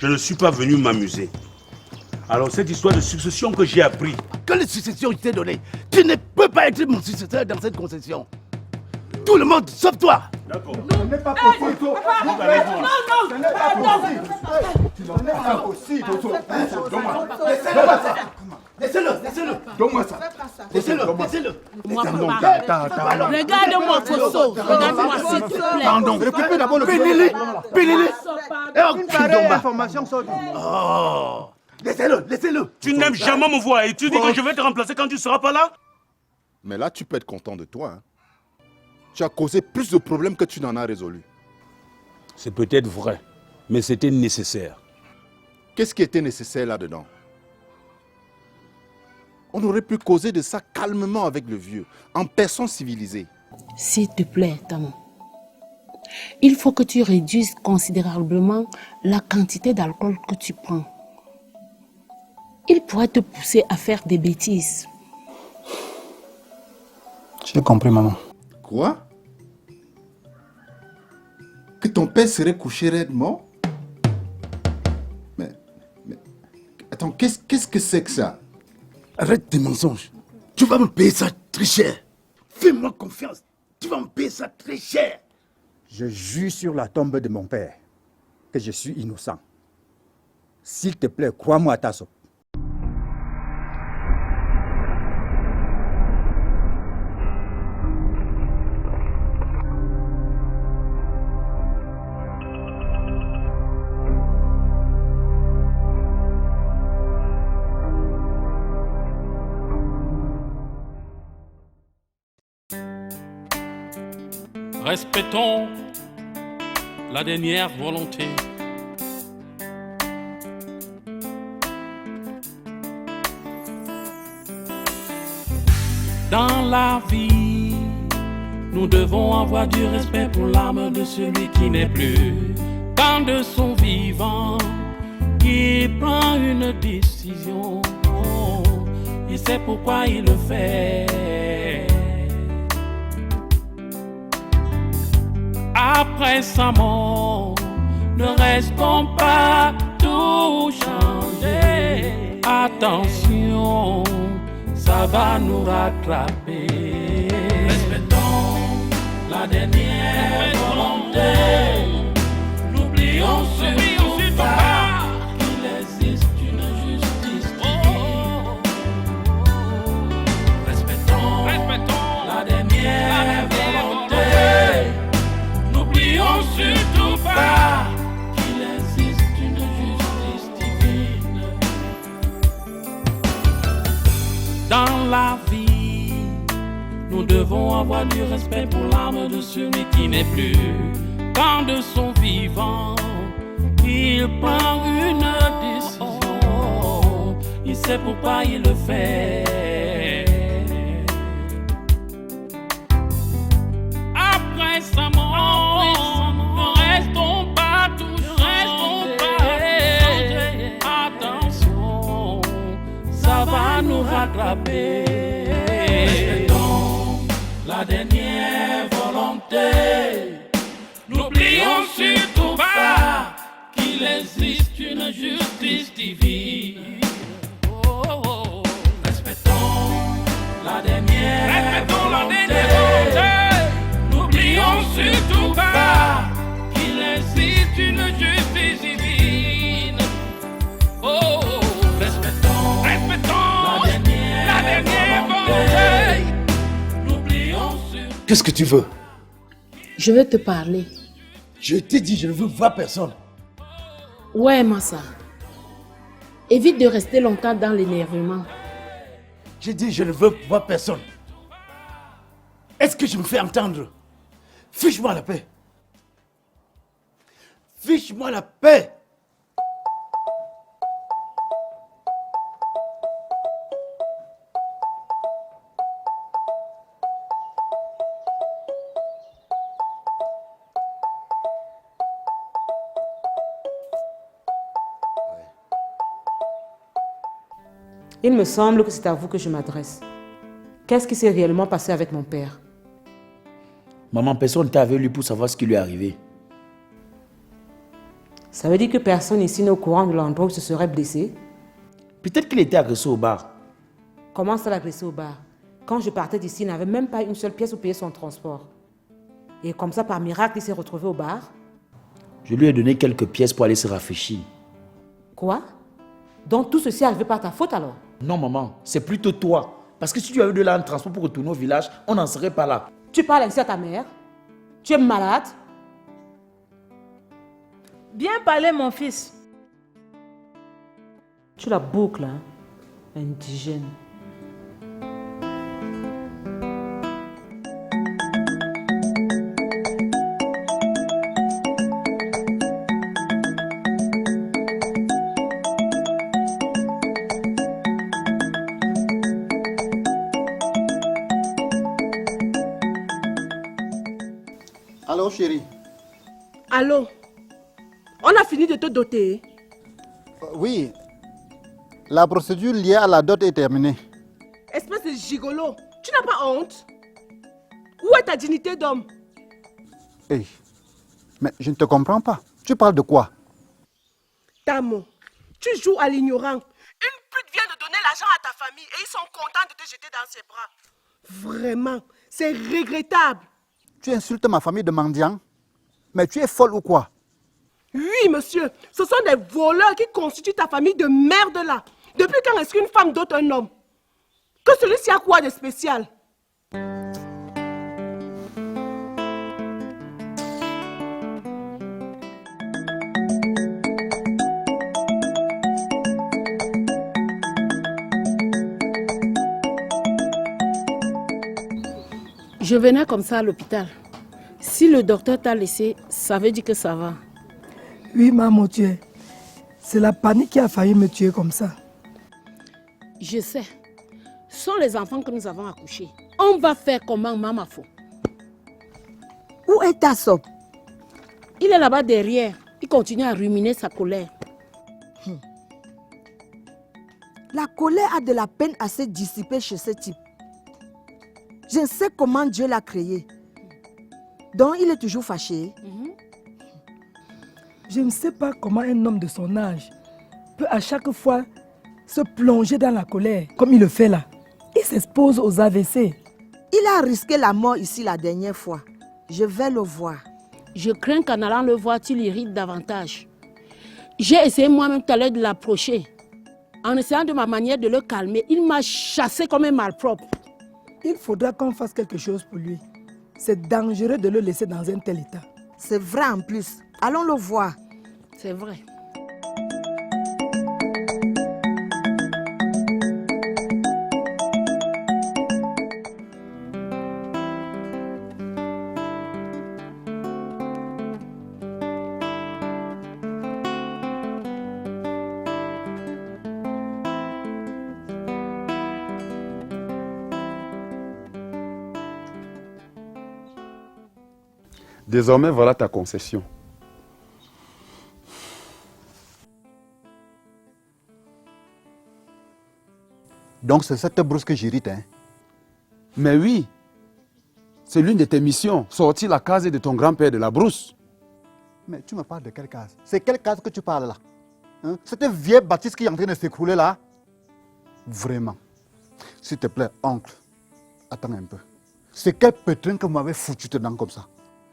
Je ne suis pas venu m'amuser. Alors cette histoire de succession que j'ai appris... Quelle succession je t'ai donnée? Tu ne peux pas être mon successeur dans cette concession. Tout le monde, sauf toi. D'accord. Ce n'est pas possible. Non, Ce n'est pas possible. Donne-moi. Laissez-le. Donne-moi ça. Laissez-le. Moi, papa. Regarde-moi, Kosso. Regarde-moi, s'il te plaît. Pardon. Récupère d'abord le Pénile. Une pareille information sort du... Oh. Laissez-le. Tu n'aimes jamais me voir et tu dis que je vais te remplacer quand tu ne seras pas là? Mais là, tu peux être content de toi. Hein. Tu as causé plus de problèmes que tu n'en as résolus. C'est peut-être vrai, mais c'était nécessaire. Qu'est-ce qui était nécessaire là-dedans? On aurait pu causer de ça calmement avec le vieux, en personne civilisée. S'il te plaît, Tamo. Il faut que tu réduises considérablement la quantité d'alcool que tu prends. Il pourrait te pousser à faire des bêtises. J'ai compris, maman. Quoi? Que ton père serait couché raidement? Mais attends, qu'est-ce que c'est que ça? Arrête tes mensonges. Tu vas me payer ça très cher. Fais-moi confiance. Tu vas me payer ça très cher. Je jure sur la tombe de mon père que je suis innocent. S'il te plaît, crois-moi, Tasso. Respectons la dernière volonté. Dans la vie, nous devons avoir du respect pour l'âme de celui qui n'est plus. Quand de son vivant, il prend une décision, il sait pourquoi il le fait. Après sa mort, ne restons pas tout changer. Attention, ça va nous rattraper. Respectons la dernière volonté. N'oublions surtout pas qu'il existe une justice divine. Respectons la dernière volonté. N'oublions surtout pas qu'il existe une justice divine. Dans la vie, nous devons avoir du respect pour l'âme de celui qui n'est plus. Quand de son vivant, il prend une décision, il sait pourquoi il le fait. Après sa mort, ne restons pas tous changés. Attention, ça va nous rattraper. Respectons la dernière volonté. N'oublions surtout pas qu'il existe une justice divine. Respectons la dernière volonté. N'oublions surtout pas qu'il existe une justice divine. Respectons la dernière volonté. N'oublions surtout. Qu'est-ce que tu veux? Je veux te parler. Je t'ai dit, je ne veux voir personne. Ouais, Massa. Évite de rester longtemps dans l'énervement. J'ai dit, je ne veux voir personne. Est-ce que je me fais entendre? Fiche-moi la paix. Fiche-moi la paix. Il me semble que c'est à vous que je m'adresse. Qu'est-ce qui s'est réellement passé avec mon père? Maman, personne t'a vu lui pour savoir ce qui lui est arrivé. Ça veut dire que personne ici n'est au courant de l'endroit où il se serait blessé? Peut-être qu'il était agressé au bar. Comment ça l'agresser au bar? Quand je partais d'ici, il n'avait même pas une seule pièce pour payer son transport. Et comme ça, par miracle, il s'est retrouvé au bar? Je lui ai donné quelques pièces pour aller se rafraîchir. Quoi? Donc tout ceci est arrivé par ta faute alors? Non, maman, c'est plutôt toi. Parce que si tu avais de l'argent de transport pour retourner au village, on n'en serait pas là. Tu parles ainsi à ta mère? Tu es malade? Bien parlé, mon fils. Tu la boucles, hein? Indigène. Allô, chérie. Allô? On a fini de te doter. Oui, la procédure liée à la dot est terminée. Espèce de gigolo. Tu n'as pas honte? Où est ta dignité d'homme? Hey, mais je ne te comprends pas. Tu parles de quoi? Tamo, tu joues à l'ignorant. Une pute vient de donner l'argent à ta famille et ils sont contents de te jeter dans ses bras. Vraiment, c'est regrettable. Tu insultes ma famille de mendiants? Mais tu es folle ou quoi? Oui, monsieur, ce sont des voleurs qui constituent ta famille de merde là. Depuis quand est-ce qu'une femme dote un homme? Que celui-ci a quoi de spécial? Je venais comme ça à l'hôpital. Si le docteur t'a laissé, ça veut dire que ça va. Oui, maman, c'est la panique qui a failli me tuer comme ça. Je sais. Ce sont les enfants que nous avons accouchés. On va faire comment, maman Fo? Où est ta soeur? Il est là-bas derrière. Il continue à ruminer sa colère. La colère a de la peine à se dissiper chez ce type. Je ne sais comment Dieu l'a créé. Donc il est toujours fâché. Je ne sais pas comment un homme de son âge peut à chaque fois se plonger dans la colère, comme il le fait là. Il s'expose aux AVC. Il a risqué la mort ici la dernière fois. Je vais le voir. Je crains qu'en allant le voir, tu l'irrites davantage. J'ai essayé moi-même tout à l'heure de l'approcher. En essayant de ma manière de le calmer, il m'a chassé comme un malpropre. Il faudra qu'on fasse quelque chose pour lui. C'est dangereux de le laisser dans un tel état. C'est vrai en plus. Allons le voir. C'est vrai. Désormais, voilà ta concession. Donc c'est cette brousse que j'irrite, hein? Mais oui, c'est l'une de tes missions, sortir la case de ton grand-père de la brousse. Mais tu me parles de quelle case? C'est quelle case que tu parles là? Hein? Cette vieille bâtisse qui est en train de s'écrouler là? Vraiment. S'il te plaît, oncle, attends un peu. C'est quel pétrin que vous m'avez foutu dedans comme ça?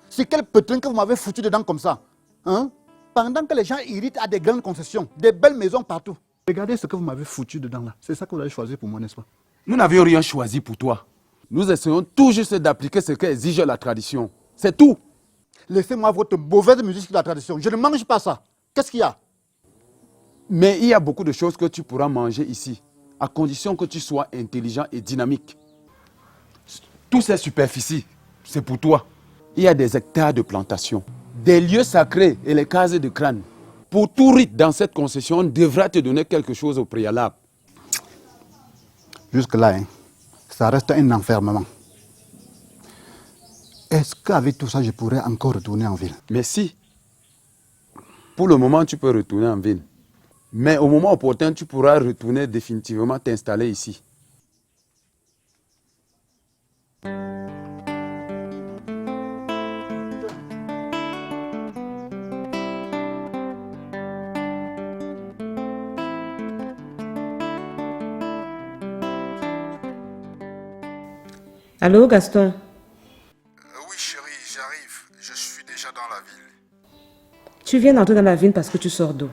C'est quel pétrin que vous m'avez foutu dedans comme ça? Hein? Pendant que les gens irritent à des grandes concessions, des belles maisons partout. Regardez ce que vous m'avez foutu dedans là. C'est ça que vous avez choisi pour moi, n'est-ce pas? Nous n'avions rien choisi pour toi. Nous essayons tout juste d'appliquer ce qu'exige la tradition. C'est tout. Laissez-moi votre mauvaise musique de la tradition. Je ne mange pas ça. Qu'est-ce qu'il y a? Mais il y a beaucoup de choses que tu pourras manger ici, à condition que tu sois intelligent et dynamique. Toutes ces superficies, c'est pour toi. Il y a des hectares de plantations, des lieux sacrés et les cases de crâne. Pour tout rite dans cette concession, on devra te donner quelque chose au préalable. Jusque-là, hein, ça reste un enfermement. Est-ce qu'avec tout ça, je pourrais encore retourner en ville? Mais si. Pour le moment, tu peux retourner en ville. Mais au moment opportun, tu pourras retourner définitivement t'installer ici. Allô, Gaston? Oui, chérie, j'arrive. Je suis déjà dans la ville. Tu viens d'entrer dans la ville parce que tu sors d'où?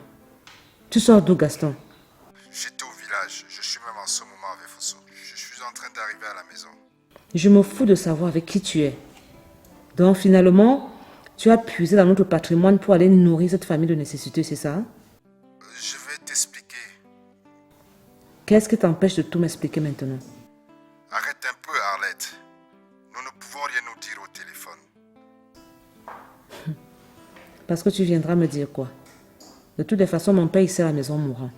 Tu sors d'où, Gaston? J'étais au village. Je suis même en ce moment avec Fosso. Je suis en train d'arriver à la maison. Je me fous de savoir avec qui tu es. Donc, finalement, tu as puisé dans notre patrimoine pour aller nourrir cette famille de nécessité, c'est ça? Je vais t'expliquer. Qu'est-ce qui t'empêche de tout m'expliquer maintenant? Arrête un peu, Arlette. Nous ne pouvons rien nous dire au téléphone. Parce que tu viendras me dire quoi? De toutes les façons, mon père ici à la maison mourant.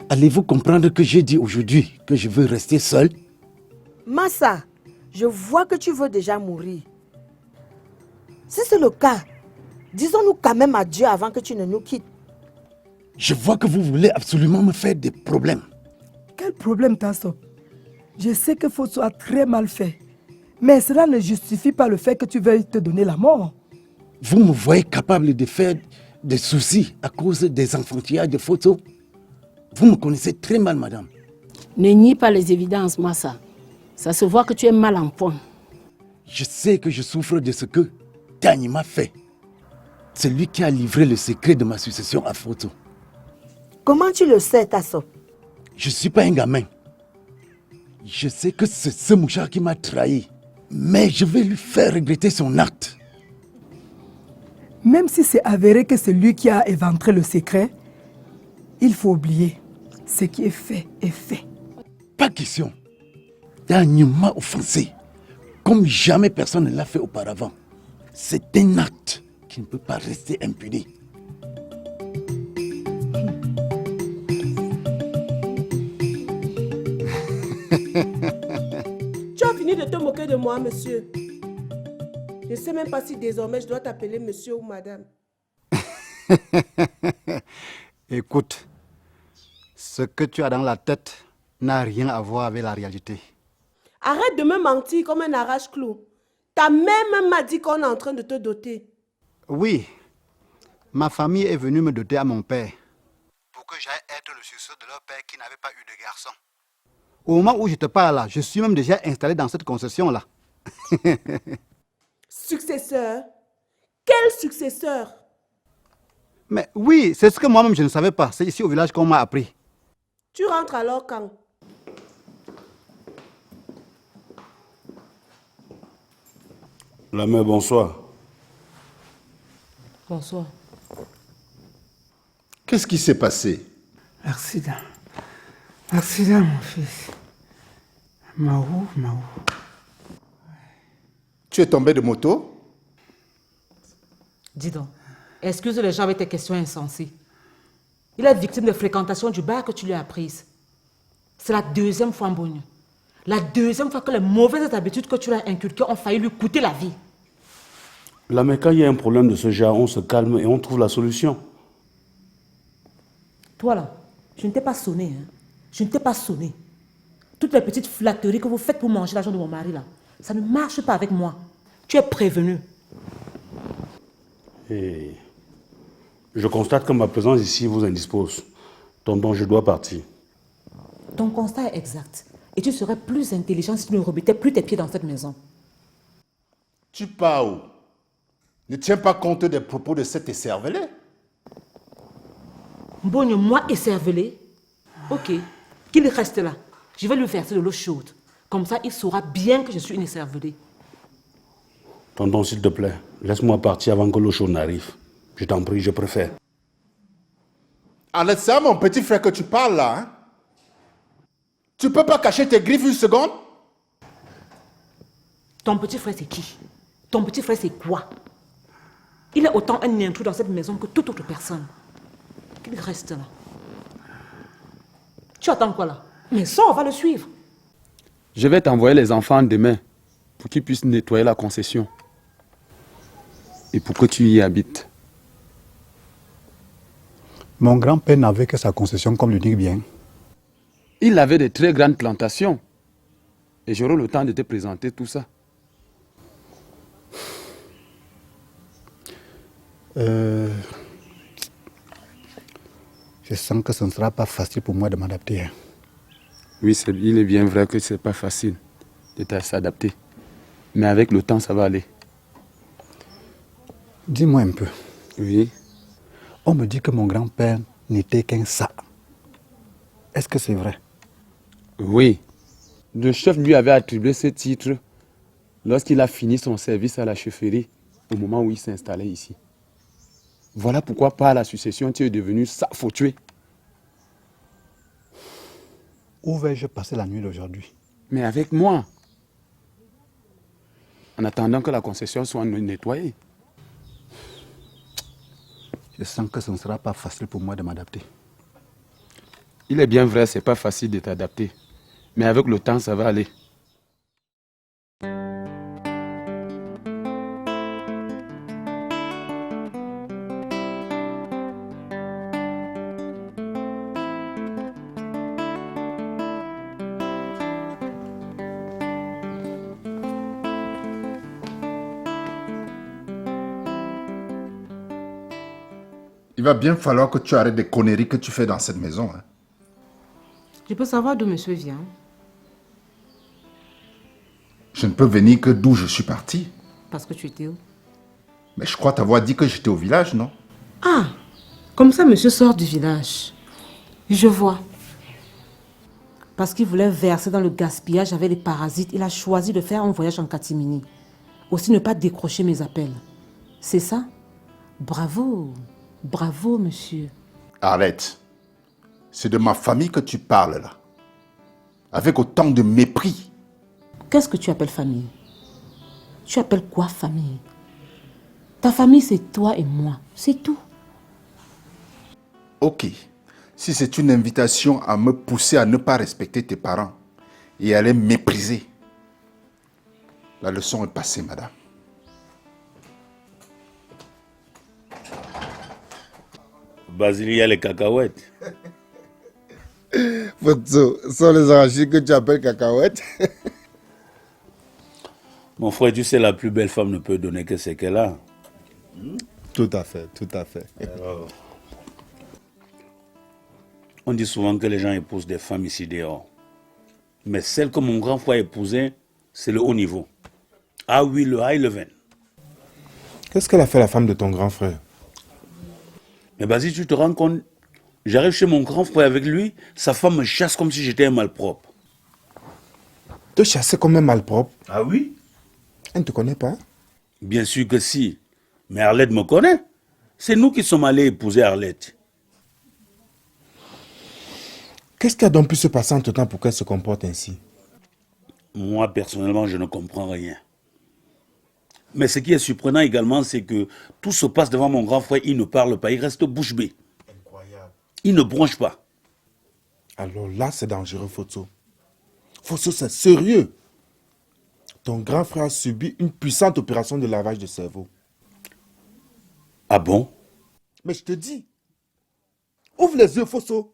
Allez-vous comprendre que j'ai dit aujourd'hui que je veux rester seul? Massa, je vois que tu veux déjà mourir. Si c'est le cas, disons-nous quand même adieu avant que tu ne nous quittes. Je vois que vous voulez absolument me faire des problèmes. Quel problème, Tasso? Je sais que Fosso a très mal fait. Mais cela ne justifie pas le fait que tu veuilles te donner la mort. Vous me voyez capable de faire des soucis à cause des enfantillages de Fosso? Vous me connaissez très mal, madame. Ne nie pas les évidences, Massa. Ça se voit que tu es mal en point. Je sais que je souffre de ce que Tani m'a fait. C'est lui qui a livré le secret de ma succession à Fosso. Comment tu le sais, Tasso? Je ne suis pas un gamin. Je sais que c'est ce mouchard qui m'a trahi. Mais je vais lui faire regretter son acte. Même si c'est avéré que c'est lui qui a éventré le secret, il faut oublier. Ce qui est fait est fait. Pas question. Tani m'a offensé. Comme jamais personne ne l'a fait auparavant. C'est un acte qui ne peut pas rester impuni. Tu as fini de te moquer de moi, monsieur. Je ne sais même pas si désormais je dois t'appeler monsieur ou madame. Écoute, ce que tu as dans la tête n'a rien à voir avec la réalité. Arrête de me mentir comme un arrache-clou. Ta mère m'a dit qu'on est en train de te doter. Oui, ma famille est venue me doter à mon père pour que j'aille être le successeur de leur père qui n'avait pas eu de garçon. Au moment où je te parle là, je suis même déjà installé dans cette concession-là. Successeur? Quel successeur? Mais oui, c'est ce que moi-même je ne savais pas. C'est ici au village qu'on m'a appris. Tu rentres alors quand? La mère, bonsoir. Bonsoir. Qu'est-ce qui s'est passé? Accident. Accident, mon fils. Mahou. Tu es tombé de moto? Dis donc, excuse les gens avec tes questions insensées. Il est victime de fréquentation du bar que tu lui as prise. C'est la deuxième fois, Mbogno. La deuxième fois que les mauvaises habitudes que tu lui as inculquées ont failli lui coûter la vie. Là, mais quand il y a un problème de ce genre, on se calme et on trouve la solution. Toi là, je ne t'ai pas sonné. Hein. Je ne t'ai pas sonné. Toutes les petites flatteries que vous faites pour manger l'argent de mon mari là, ça ne marche pas avec moi. Tu es prévenu. Et je constate que ma présence ici vous indispose. Tonton, je dois partir. Ton constat est exact. Et tu serais plus intelligent si tu ne remettais plus tes pieds dans cette maison. Tu pars où? Ne tiens pas compte des propos de cet écervelé. Mbogno, moi écervelé. Ok, qu'il reste là. Je vais lui verser de l'eau chaude. Comme ça, il saura bien que je suis une écervelée. Tonton, s'il te plaît, laisse-moi partir avant que l'eau chaude n'arrive. Je t'en prie, je préfère. Arlette, c'est à mon petit frère que tu parles là, hein? Tu peux pas cacher tes griffes une seconde? Ton petit frère, c'est qui? Ton petit frère, c'est quoi? Il est autant un intrus dans cette maison que toute autre personne. Qu'il reste là. Tu attends quoi là? Mais ça, on va le suivre. Je vais t'envoyer les enfants demain pour qu'ils puissent nettoyer la concession. Et pour que tu y habites. Mon grand-père n'avait que sa concession comme l'unique bien. Il avait de très grandes plantations. Et j'aurai le temps de te présenter tout ça. Je sens que ce ne sera pas facile pour moi de m'adapter. Hein. Oui, il est bien vrai que ce n'est pas facile de s'adapter. Mais avec le temps, ça va aller. Dis-moi un peu. Oui. On me dit que mon grand-père n'était qu'un ça. Est-ce que c'est vrai? Oui. Le chef lui avait attribué ce titre lorsqu'il a fini son service à la chefferie au moment où il s'est installé ici. Voilà pourquoi par la succession, tu es devenu ça, faut tuer. Où vais-je passer la nuit d'aujourd'hui? Mais avec moi. En attendant que la concession soit nettoyée. Je sens que ce ne sera pas facile pour moi de m'adapter. Il est bien vrai, c'est pas facile de t'adapter. Mais avec le temps, ça va aller. Il va bien falloir que tu arrêtes des conneries que tu fais dans cette maison. Hein. Je peux savoir d'où monsieur vient? Je ne peux venir que d'où je suis parti. Parce que tu étais où? Mais je crois t'avoir dit que j'étais au village, non? Ah, comme ça monsieur sort du village. Je vois. Parce qu'il voulait verser dans le gaspillage avec les parasites, il a choisi de faire un voyage en catimini. Aussi ne pas décrocher mes appels. C'est ça? Bravo. Bravo, monsieur. Arrête. C'est de ma famille que tu parles là. Avec autant de mépris. Qu'est-ce que tu appelles famille? Tu appelles quoi famille? Ta famille, c'est toi et moi. C'est tout. Ok. Si c'est une invitation à me pousser à ne pas respecter tes parents et à les mépriser, la leçon est passée, madame. Basile, il y a les cacahuètes. Ce sont les arachides que tu appelles cacahuètes. Mon frère, tu sais, la plus belle femme ne peut donner que ce qu'elle a. Tout à fait, tout à fait. Alors, on dit souvent que les gens épousent des femmes ici dehors. Mais celle que mon grand frère épousait, c'est le haut niveau. Ah oui, le high level. Qu'est-ce qu'elle a fait la femme de ton grand frère? Mais vas-y, tu te rends compte, j'arrive chez mon grand frère avec lui, sa femme me chasse comme si j'étais un malpropre. Te chasser comme un malpropre? Ah oui? Elle ne te connaît pas? Bien sûr que si. Mais Arlette me connaît. C'est nous qui sommes allés épouser Arlette. Qu'est-ce qui a donc pu se passer entre temps pour qu'elle se comporte ainsi? Moi, personnellement, je ne comprends rien. Mais ce qui est surprenant également, c'est que tout se passe devant mon grand frère, il ne parle pas, il reste bouche bée. Incroyable. Il ne bronche pas. Alors là, c'est dangereux, Fosso. Fosso, c'est sérieux. Ton grand frère a subi une puissante opération de lavage de cerveau. Ah bon? Mais je te dis, ouvre les yeux, Fosso.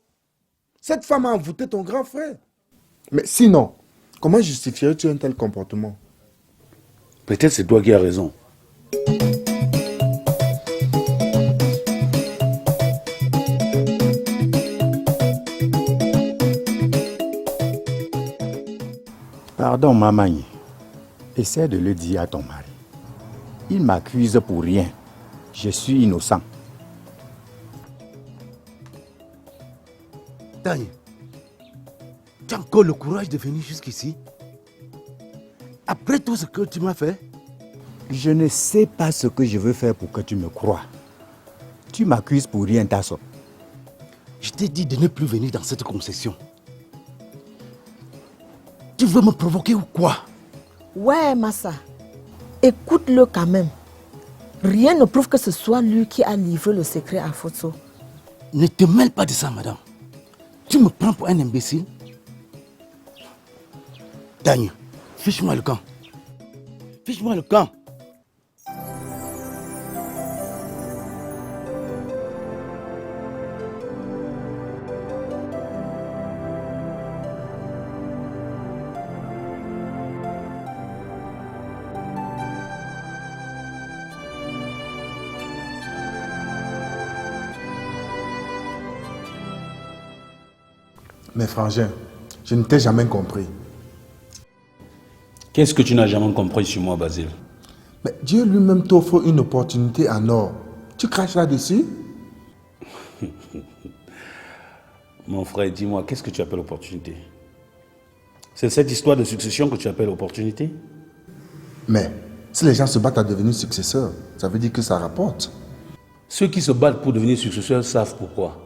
Cette femme a envoûté ton grand frère. Mais sinon, comment justifierais-tu un tel comportement? Peut-être c'est toi qui as raison. Pardon, maman. Essaie de le dire à ton mari. Il m'accuse pour rien. Je suis innocent. Tanya, tu as encore le courage de venir jusqu'ici? Après tout ce que tu m'as fait? Je ne sais pas ce que je veux faire pour que tu me croies. Tu m'accuses pour rien, Tasso. Je t'ai dit de ne plus venir dans cette concession. Tu veux me provoquer ou quoi? Ouais, Massa. Écoute-le quand même. Rien ne prouve que ce soit lui qui a livré le secret à Fosso. Ne te mêle pas de ça, madame. Tu me prends pour un imbécile? Tanya, fiche-moi le camp. Fiche-moi le camp. Mais frangin, je ne t'ai jamais compris. Qu'est-ce que tu n'as jamais compris sur moi, Basile? Mais Dieu lui-même t'offre une opportunité en or. Tu craches là-dessus? Mon frère, dis-moi, qu'est-ce que tu appelles opportunité? C'est cette histoire de succession que tu appelles opportunité? Mais si les gens se battent à devenir successeurs, ça veut dire que ça rapporte. Ceux qui se battent pour devenir successeurs savent pourquoi.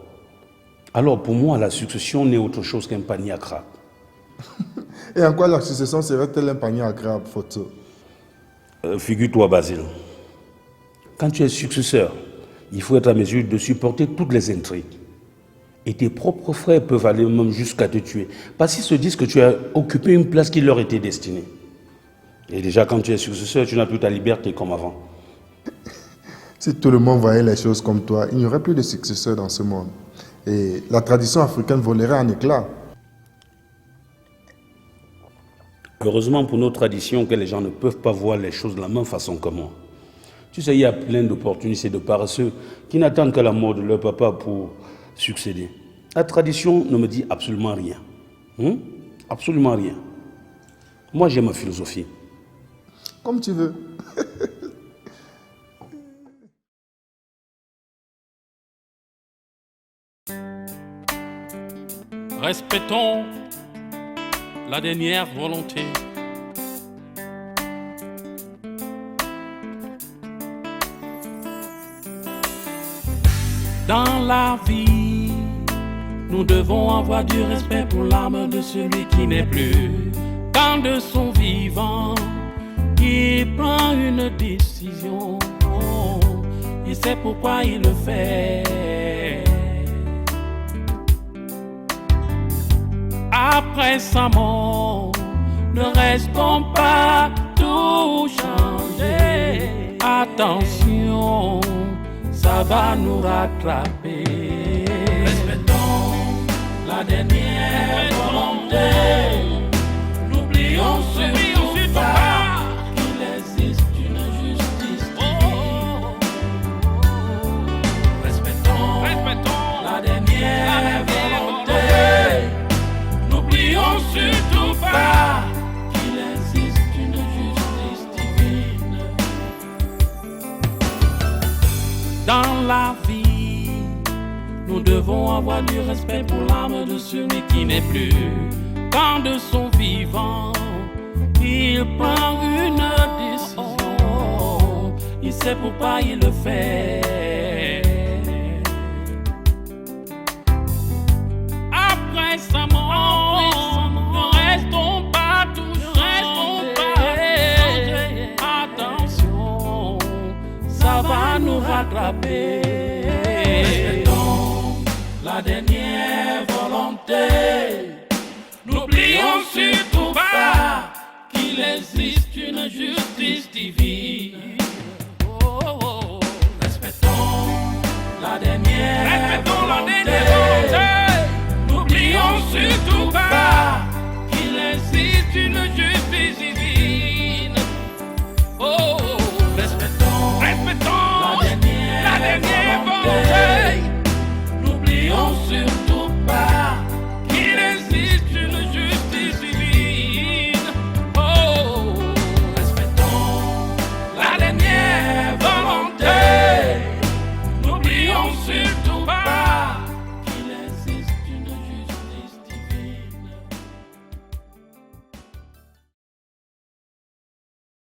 Alors pour moi, la succession n'est autre chose qu'un panier à crabe. Et en quoi la succession serait-elle un panier à crabe, photo? Figure-toi, Basile, quand tu es successeur, il faut être à mesure de supporter toutes les intrigues. Et tes propres frères peuvent aller même jusqu'à te tuer. Parce qu'ils se disent que tu as occupé une place qui leur était destinée. Et déjà, quand tu es successeur, tu n'as plus ta liberté comme avant. Si tout le monde voyait les choses comme toi, il n'y aurait plus de successeurs dans ce monde. Et la tradition africaine volerait en éclats. Heureusement pour nos traditions que les gens ne peuvent pas voir les choses de la même façon que moi. Tu sais, il y a plein d'opportunistes et de paresseux qui n'attendent que la mort de leur papa pour succéder. La tradition ne me dit absolument rien. Absolument rien. Moi, j'ai ma philosophie. Comme tu veux. Respectons la dernière volonté. Dans la vie, nous devons avoir du respect pour l'âme de celui qui n'est plus. Quand de son vivant, il prend une décision, il sait pourquoi il le fait. Après sa mort, ne restons pas tout changer. Attention, ça va nous rattraper. Respectons la dernière volonté. N'oublions surtout pas qu'il existe une justice divine. Respectons la dernière volonté. N'oublions surtout pas qu'il existe une justice divine. Dans la vie, nous devons avoir du respect pour l'âme de celui qui n'est plus. Quand de son vivant, il prend une décision, il sait pourquoi il le fait. Après sa mort, ne restons pas tous changés. Attention, ça va nous rattraper. Respectons la dernière volonté. N'oublions surtout pas qu'il existe une justice divine. Respectons la dernière